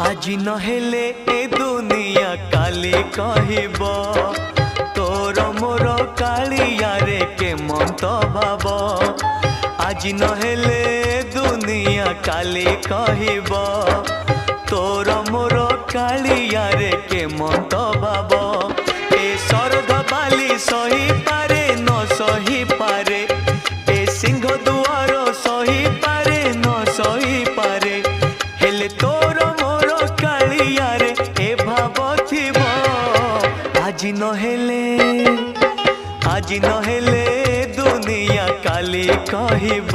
আজি नहेले ए दुनिया काली कहब तोर मोर कालिया रे के मंत भाव। আজি नहेले दुनिया काली कहब तोर मोर कालिया रे के मंत भाव। ए शरद बाली सही पारे न सही पारे ए सिंह दुआर सही पारे न सही पारे हेले तोर मोर कालिया रे ए भाव थिब। আজি नहेले दुनिया काली कहब।